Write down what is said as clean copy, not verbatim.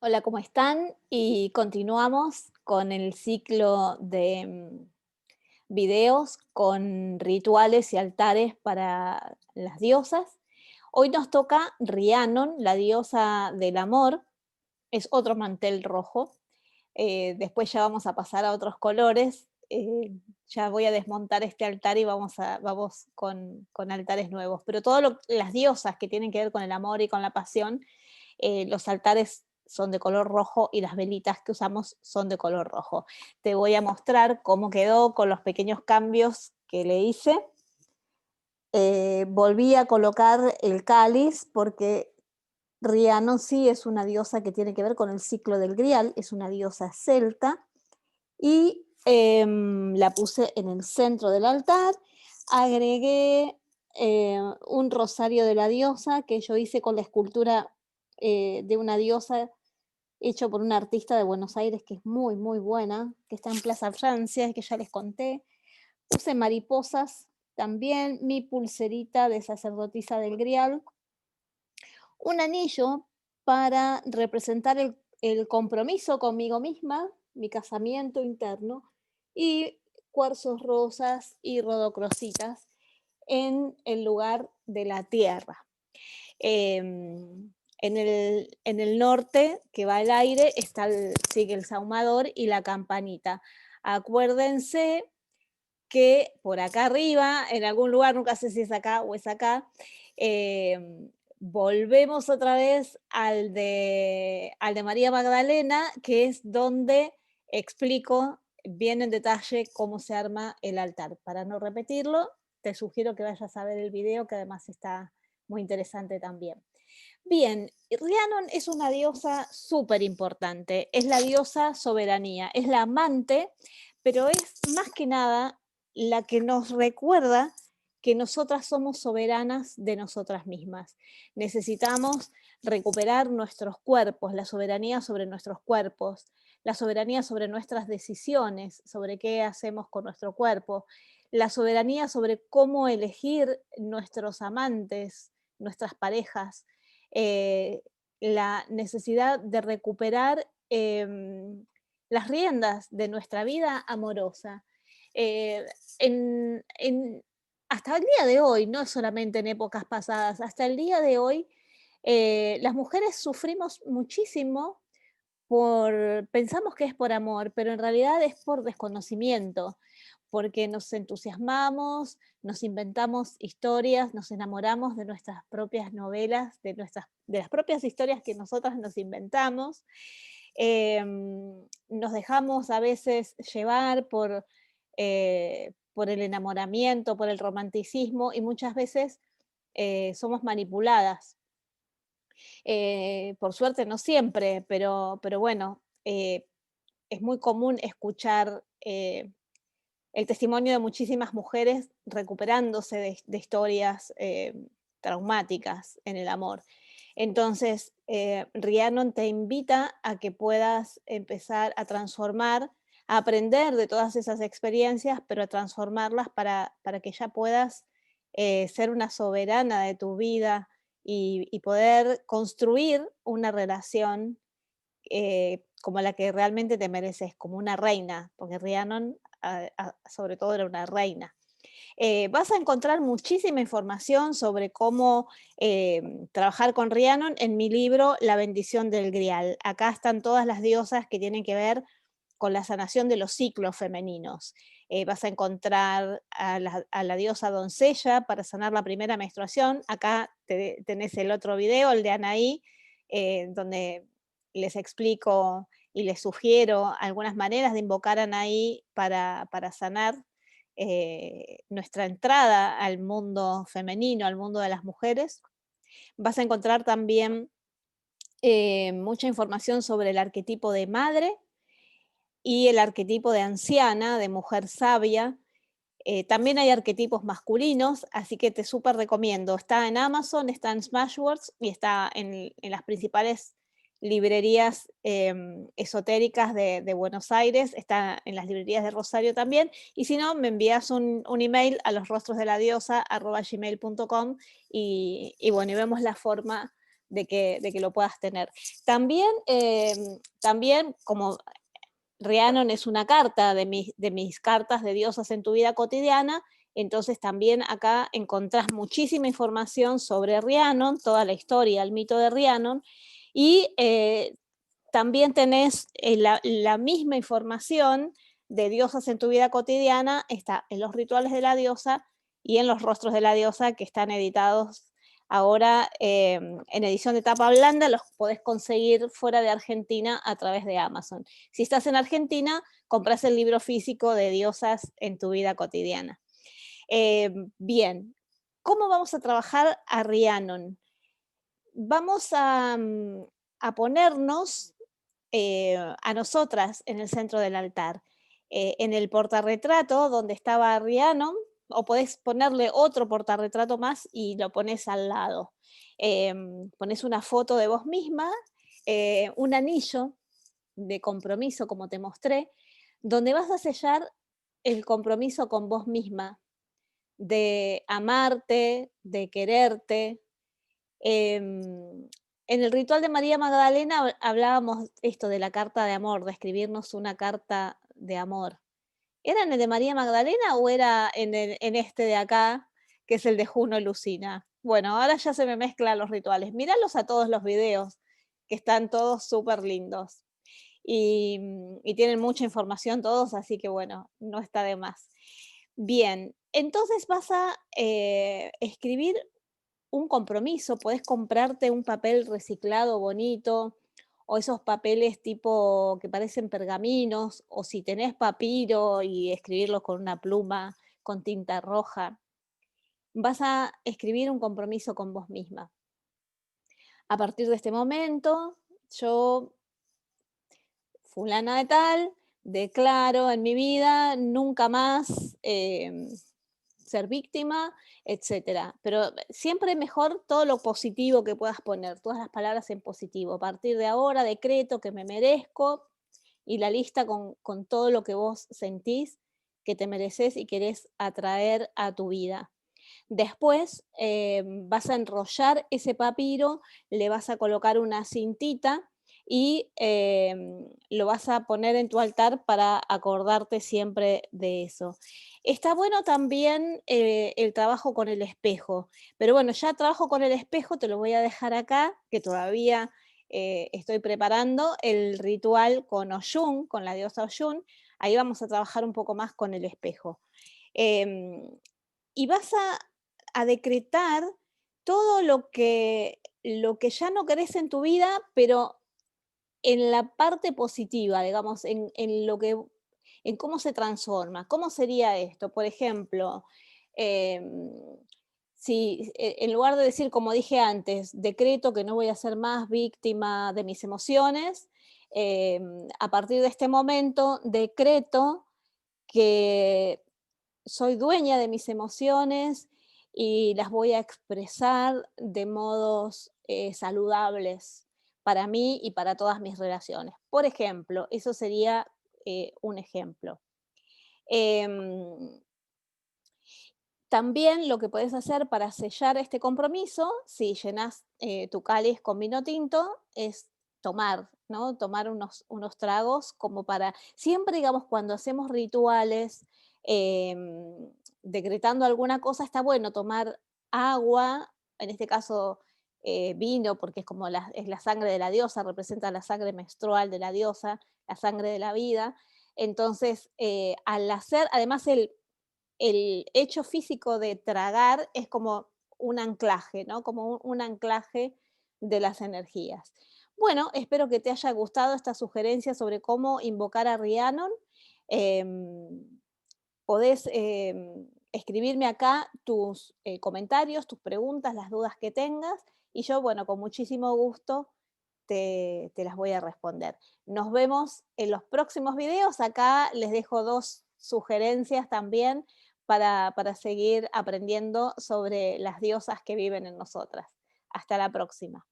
Hola, ¿cómo están? Y continuamos con el ciclo de videos con rituales y altares para las diosas. Hoy nos toca Rhiannon, la diosa del amor, es otro mantel rojo. Después ya vamos a pasar a otros colores. Ya voy a desmontar este altar y vamos con altares nuevos. Pero todas las diosas que tienen que ver con el amor y con la pasión, los altares son de color rojo y las velitas que usamos son de color rojo. Te voy a mostrar cómo quedó con los pequeños cambios que le hice. Volví a colocar el cáliz porque Rhiannon sí es una diosa que tiene que ver con el ciclo del Grial, es una diosa celta, y la puse en el centro del altar. Agregué un rosario de la diosa que yo hice con la escultura de una diosa hecho por una artista de Buenos Aires que es muy, muy buena, que está en Plaza Francia, que ya les conté. Puse mariposas también, mi pulserita de sacerdotisa del Grial, un anillo para representar el compromiso conmigo misma, mi casamiento interno, y cuarzos rosas y rodocrositas en el lugar de la tierra. En el norte, que va el aire, sigue el sahumador y la campanita. Acuérdense que por acá arriba, en algún lugar, nunca sé si es acá o es acá, volvemos otra vez al de María Magdalena, que es donde explico bien en detalle cómo se arma el altar. Para no repetirlo, te sugiero que vayas a ver el video, que además está muy interesante también. Bien, Rhiannon es una diosa súper importante, es la diosa soberanía, es la amante, pero es más que nada la que nos recuerda que nosotras somos soberanas de nosotras mismas. Necesitamos recuperar nuestros cuerpos, la soberanía sobre nuestros cuerpos, la soberanía sobre nuestras decisiones, sobre qué hacemos con nuestro cuerpo, la soberanía sobre cómo elegir nuestros amantes, nuestras parejas, eh, la necesidad de recuperar las riendas de nuestra vida amorosa. Eh, en, en, hasta el día de hoy, no solamente en épocas pasadas, hasta el día de hoy, las mujeres sufrimos muchísimo pensamos que es por amor, pero en realidad es por desconocimiento, porque nos entusiasmamos, nos inventamos historias, nos enamoramos de nuestras propias novelas, de las propias historias que nosotras nos inventamos. Nos dejamos a veces llevar por el enamoramiento, por el romanticismo y muchas veces somos manipuladas. Por suerte no siempre, pero bueno, es muy común escuchar el testimonio de muchísimas mujeres recuperándose de historias traumáticas en el amor. Entonces, Rhiannon te invita a que puedas empezar a transformar, a aprender de todas esas experiencias, pero a transformarlas para que ya puedas ser una soberana de tu vida y poder construir una relación como la que realmente te mereces, como una reina, porque Rhiannon sobre todo era una reina. Vas a encontrar muchísima información sobre cómo trabajar con Rhiannon en mi libro La bendición del Grial. Acá están todas las diosas que tienen que ver con la sanación de los ciclos femeninos. Vas a encontrar a la diosa doncella para sanar la primera menstruación. Acá tenés el otro video, el de Anaí, donde les explico y les sugiero algunas maneras de invocar a Anaí para sanar nuestra entrada al mundo femenino, al mundo de las mujeres. Vas a encontrar también mucha información sobre el arquetipo de madre y el arquetipo de anciana, de mujer sabia. También hay arquetipos masculinos, así que te súper recomiendo. Está en Amazon, está en Smashwords y está en las principales librerías esotéricas de Buenos Aires, está en las librerías de Rosario también, y si no, me envías un email a losrostrosdeladiosa@gmail.com y bueno, y vemos la forma de que lo puedas tener. También, también como Rhiannon es una carta de mis cartas de diosas en tu vida cotidiana, entonces también acá encontrás muchísima información sobre Rhiannon, toda la historia, el mito de Rhiannon, y también tenés la misma información de diosas en tu vida cotidiana, está en los rituales de la diosa y en los rostros de la diosa, que están editados ahora en edición de tapa blanda. Los podés conseguir fuera de Argentina a través de Amazon. Si estás en Argentina, compras el libro físico de diosas en tu vida cotidiana. Bien, ¿cómo vamos a trabajar a Rhiannon? Vamos a ponernos a nosotras en el centro del altar. En el portarretrato donde estaba Rhiannon, o podés ponerle otro portarretrato más y lo pones al lado. Pones una foto de vos misma, un anillo de compromiso, como te mostré, donde vas a sellar el compromiso con vos misma, de amarte, de quererte. En el ritual de María Magdalena hablábamos esto de la carta de amor, de escribirnos una carta de amor. ¿Era en el de María Magdalena o era en este de acá, que es el de Juno Lucina? Bueno, ahora ya se me mezclan los rituales. Míralos a todos los videos, que están todos súper lindos. Y tienen mucha información todos, así que bueno, no está de más. Bien, entonces vas a escribir un compromiso, podés comprarte un papel reciclado bonito, o esos papeles tipo que parecen pergaminos, o si tenés papiro y escribirlos con una pluma, con tinta roja. Vas a escribir un compromiso con vos misma. A partir de este momento, yo, fulana de tal, declaro en mi vida nunca más ser víctima, etcétera. Pero siempre mejor todo lo positivo que puedas poner, todas las palabras en positivo. A partir de ahora decreto que me merezco, y la lista con todo lo que vos sentís que te mereces y querés atraer a tu vida. Después vas a enrollar ese papiro, le vas a colocar una cintita y lo vas a poner en tu altar para acordarte siempre de eso. Está bueno también el trabajo con el espejo, pero bueno, ya trabajo con el espejo, te lo voy a dejar acá, que todavía estoy preparando el ritual con Oyun, con la diosa Oyun. Ahí vamos a trabajar un poco más con el espejo. Em, y vas a decretar todo lo que ya no querés en tu vida, pero en la parte positiva, digamos, en lo que, en cómo se transforma. ¿Cómo sería esto? Por ejemplo, em, si en lugar de decir, como dije antes, decreto que no voy a ser más víctima de mis emociones, a partir de este momento decreto que soy dueña de mis emociones y las voy a expresar de modos saludables para mí y para todas mis relaciones. Por ejemplo, eso sería un ejemplo. Em, También lo que puedes hacer para sellar este compromiso, si llenas tu cáliz con vino tinto, es tomar, ¿no? Tomar unos tragos como para, siempre digamos, cuando hacemos rituales, decretando alguna cosa, está bueno tomar agua, en este caso vino, porque es como es la sangre de la diosa, representa la sangre menstrual de la diosa, la sangre de la vida. Entonces, al hacer, además el hecho físico de tragar es como un anclaje, ¿no? Como un anclaje de las energías. Bueno, espero que te haya gustado esta sugerencia sobre cómo invocar a Rhiannon. Podés escribirme acá tus comentarios, tus preguntas, las dudas que tengas, y yo, bueno, con muchísimo gusto te las voy a responder. Nos vemos en los próximos videos. Acá les dejo dos sugerencias también para seguir aprendiendo sobre las diosas que viven en nosotras. Hasta la próxima.